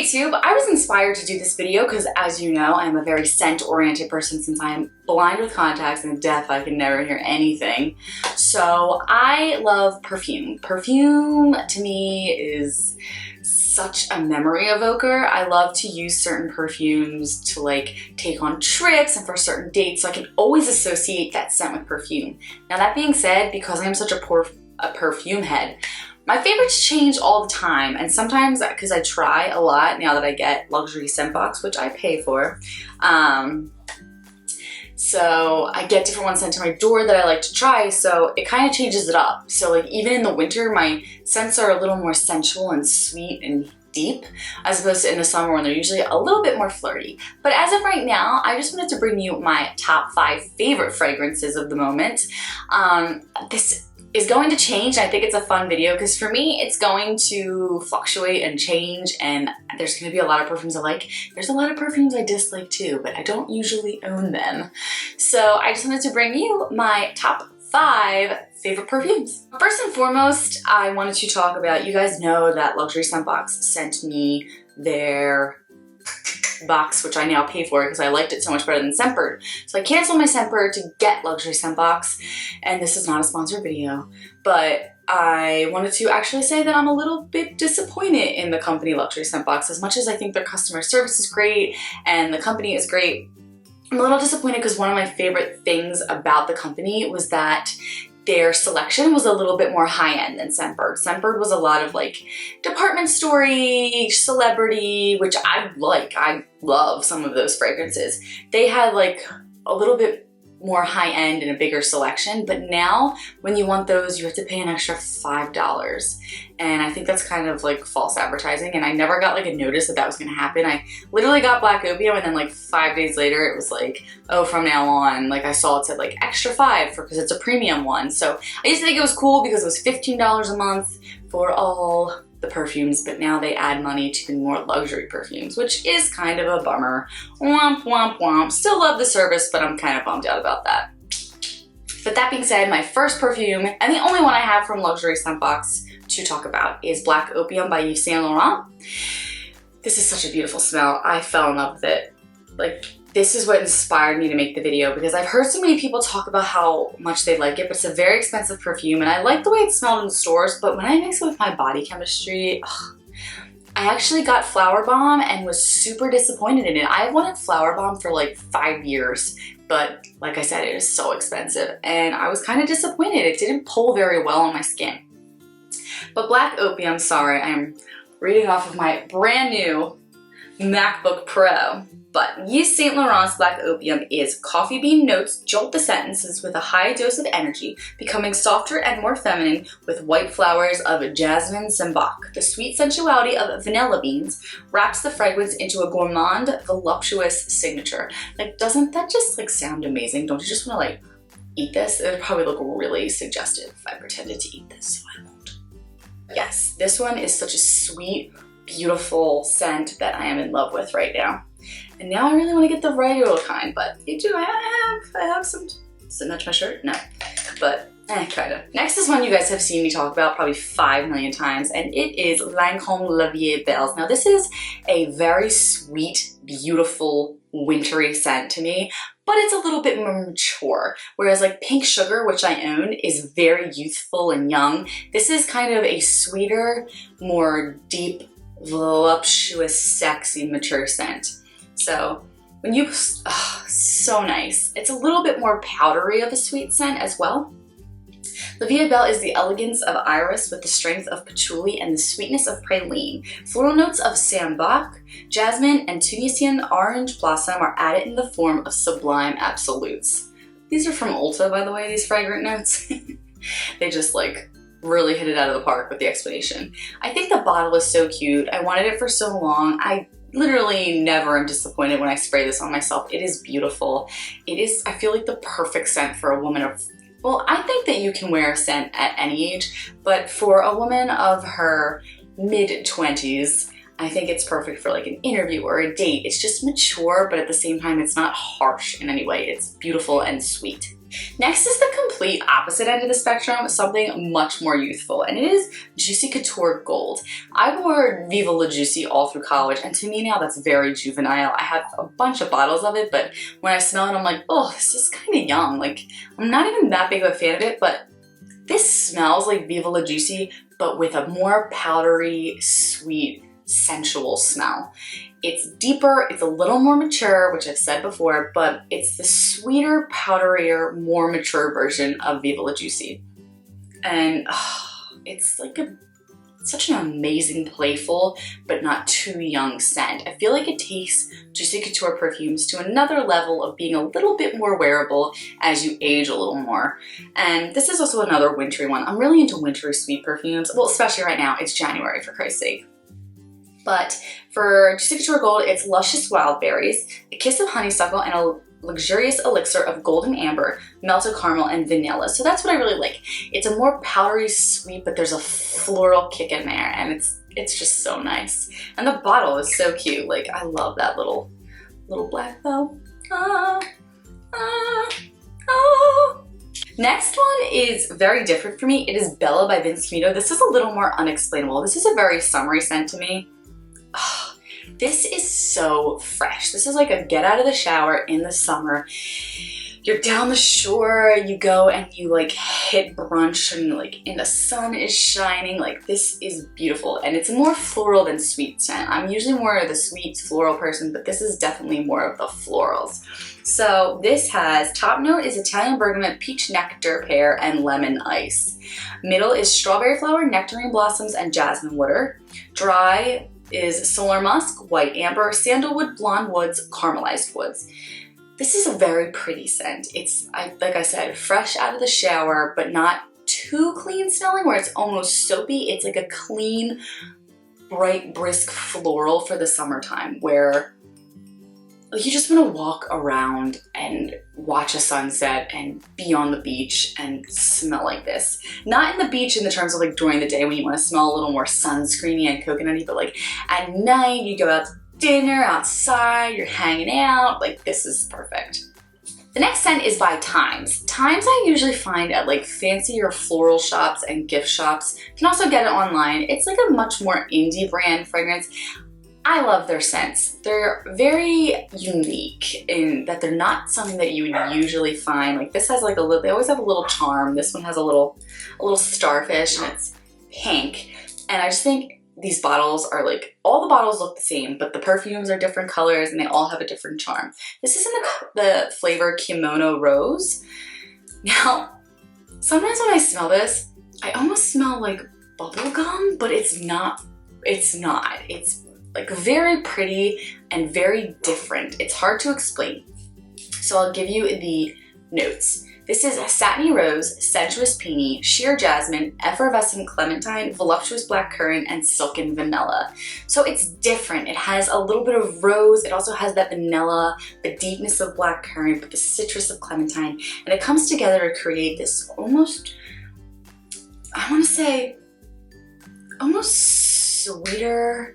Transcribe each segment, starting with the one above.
Hey YouTube, I was inspired to do this video because, as you know, I'm a very scent-oriented person since I am blind with contacts and deaf. I can never hear anything. So I love perfume. Perfume to me is such a memory evoker. I love to use certain perfumes to like take on trips and for certain dates, so I can always associate that scent with perfume. Now that being said, because I'm such a perfume head, my favorites change all the time, and sometimes, because I try a lot now that I get luxury scent box, which I pay for, so I get different ones sent to my door that I like to try, so it kind of changes it up. So like even in the winter, my scents are a little more sensual and sweet and deep, as opposed to in the summer when they're usually a little bit more flirty. But as of right now, I just wanted to bring you my top 5 favorite fragrances of the moment. This is going to change. I think it's a fun video because for me, it's going to fluctuate and change, and there's going to be a lot of perfumes I like. There's a lot of perfumes I dislike too, but I don't usually own them. So I just wanted to bring you my top 5 favorite perfumes. First and foremost, I wanted to talk about, you guys know that Luxury Scent Box sent me their box, which I now pay for because I liked it so much better than Scentbird. So I canceled my Scentbird to get Luxury Scent Box, and this is not a sponsored video, but I wanted to actually say that I'm a little bit disappointed in the company Luxury Scent Box. As much as I think their customer service is great and the company is great, I'm a little disappointed because one of my favorite things about the company was that their selection was a little bit more high-end than Scentbird. Scentbird was a lot of like department store, celebrity, which I like. I love some of those fragrances. They had like a little bit more high-end and a bigger selection, but now when you want those, you have to pay an extra $5. And I think that's kind of like false advertising, and I never got like a notice that that was gonna happen. I literally got Black Opium, and then like 5 days later it was like, oh, from now on, like I saw it said like extra 5 because it's a premium one. So I used to think it was cool because it was $15 a month for all the perfumes, but now they add money to the more luxury perfumes, which is kind of a bummer. Womp, womp, womp. Still love the service, but I'm kind of bummed out about that. But that being said, my first perfume, and the only one I have from Luxury Scent Box to talk about, is Black Opium by Yves Saint Laurent. This is such a beautiful smell. I fell in love with it. Like, this is what inspired me to make the video, because I've heard so many people talk about how much they like it, but it's a very expensive perfume, and I like the way it smelled in the stores, but when I mix it with my body chemistry, I actually got Flower Bomb and was super disappointed in it. I wanted Flower Bomb for like 5 years, but like I said, it is so expensive, and I was kind of disappointed. It didn't pull very well on my skin. But Black Opium, sorry, I'm reading off of my brand new MacBook Pro. But Yves Saint Laurent's Black Opium is coffee bean notes jolt the sentences with a high dose of energy, becoming softer and more feminine with white flowers of jasmine sambac. The sweet sensuality of vanilla beans wraps the fragrance into a gourmand, voluptuous signature. Like, doesn't that just like sound amazing? Don't you just want to like eat this? It would probably look really suggestive if I pretended to eat this, so I won't. Yes, this one is such a sweet, beautiful scent that I am in love with right now. And now I really want to get the regular kind, but I have some, does it match my shirt? No, but kind of. Next is one you guys have seen me talk about probably 5 million times, and it is Lancome La Vie Belle. Now this is a very sweet, beautiful, wintry scent to me, but it's a little bit more mature. Whereas like Pink Sugar, which I own, is very youthful and young. This is kind of a sweeter, more deep, voluptuous, sexy, mature scent. So when you, so nice. It's a little bit more powdery of a sweet scent as well. La Vie Belle is the elegance of iris with the strength of patchouli and the sweetness of praline. Floral notes of sambac, jasmine, and Tunisian orange blossom are added in the form of sublime absolutes. These are from Ulta, by the way, these fragrant notes. They just like really hit it out of the park with the explanation. I think the bottle is so cute. I wanted it for so long. I literally never am disappointed when I spray this on myself. It is beautiful. It is, I feel like, the perfect scent for a woman of, well, I think that you can wear a scent at any age, but for a woman of her mid-20s, I think it's perfect for like an interview or a date. It's just mature, but at the same time, it's not harsh in any way. It's beautiful and sweet. Next is the complete opposite end of the spectrum, something much more youthful, and it is Juicy Couture Gold. I wore Viva La Juicy all through college, and to me now that's very juvenile. I have a bunch of bottles of it, but when I smell it, I'm like, oh, this is kind of young. Like, I'm not even that big of a fan of it, but this smells like Viva La Juicy, but with a more powdery, sweet, sensual smell. It's deeper, it's a little more mature, which I've said before, but it's the sweeter, powderier, more mature version of Viva La Juicy. And it's like such an amazing, playful, but not too young scent. I feel like it takes Juicy Couture perfumes to another level of being a little bit more wearable as you age a little more. And this is also another wintry one. I'm really into wintry sweet perfumes. Well, especially right now, it's January for Christ's sake. But for Juicy Couture Gold, it's luscious wild berries, a kiss of honeysuckle, and a luxurious elixir of golden amber, melted caramel, and vanilla. So that's what I really like. It's a more powdery sweet, but there's a floral kick in there, and it's just so nice. And the bottle is so cute. Like, I love that little black bow. Next one is very different for me. It is Belle by Camuto. This is a little more unexplainable. This is a very summery scent to me. Oh, this is so fresh. This is like a get out of the shower in the summer. You're down the shore, you go and you like hit brunch and the sun is shining. Like, this is beautiful, and it's more floral than sweet scent. I'm usually more of the sweet floral person, but this is definitely more of the florals. So this has, top note is Italian bergamot, peach nectar pear, and lemon ice. Middle is strawberry flower, nectarine blossoms, and jasmine water. Dry is solar musk, white amber, sandalwood, blonde woods, caramelized woods. This is a very pretty scent. It's, like I said, fresh out of the shower, but not too clean smelling where it's almost soapy. It's like a clean, bright, brisk floral for the summertime where you just want to walk around and watch a sunset and be on the beach and smell like this. Not in the beach in the terms of like during the day when you want to smell a little more sunscreeny and coconutty, but like at night you go out to dinner, outside, you're hanging out, like this is perfect. The next scent is by Thymes. Thymes I usually find at like fancier floral shops and gift shops. You can also get it online. It's like a much more indie brand fragrance. I love their scents. They're very unique in that they're not something that you would usually find. Like this has like a little, they always have a little charm. This one has a little starfish and it's pink. And I just think these bottles are like, all the bottles look the same, but the perfumes are different colors and they all have a different charm. This is in the flavor Kimono Rose. Now, sometimes when I smell this, I almost smell like bubble gum, but it's not. It's like very pretty and very different. It's hard to explain. So I'll give you the notes. This is a satiny rose, sensuous peony, sheer jasmine, effervescent clementine, voluptuous black currant, and silken vanilla. So it's different. It has a little bit of rose. It also has that vanilla, the deepness of black currant, but the citrus of clementine. And it comes together to create this almost, I want to say, almost sweeter.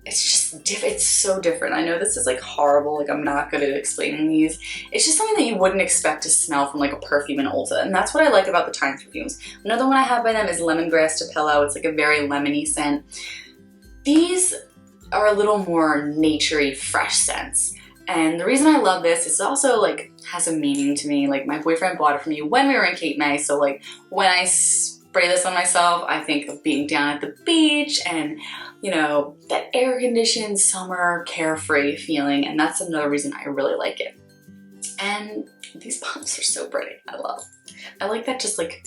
It's just different. It's so different. I know this is like horrible. Like I'm not good at explaining these. It's just something that you wouldn't expect to smell from like a perfume in Ulta. And that's what I like about the Thymes perfumes. Another one I have by them is Lemongrass de Pillow. It's like a very lemony scent. These are a little more naturey, fresh scents. And the reason I love this is also like has a meaning to me. Like my boyfriend bought it for me when we were in Cape May. So like when I spray this on myself, I think of being down at the beach and, you know, that air-conditioned summer carefree feeling, and that's another reason I really like it. And these bottles are so pretty. I like that just like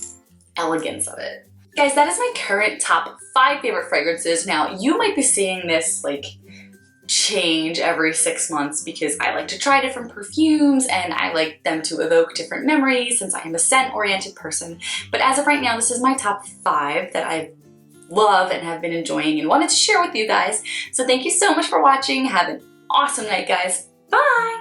elegance of it. Guys, that is my current top 5 favorite fragrances. Now, you might be seeing this like change every 6 months because I like to try different perfumes and I like them to evoke different memories since I am a scent-oriented person. But as of right now, this is my top 5 that I love and have been enjoying and wanted to share with you guys. So thank you so much for watching. Have an awesome night, guys. Bye!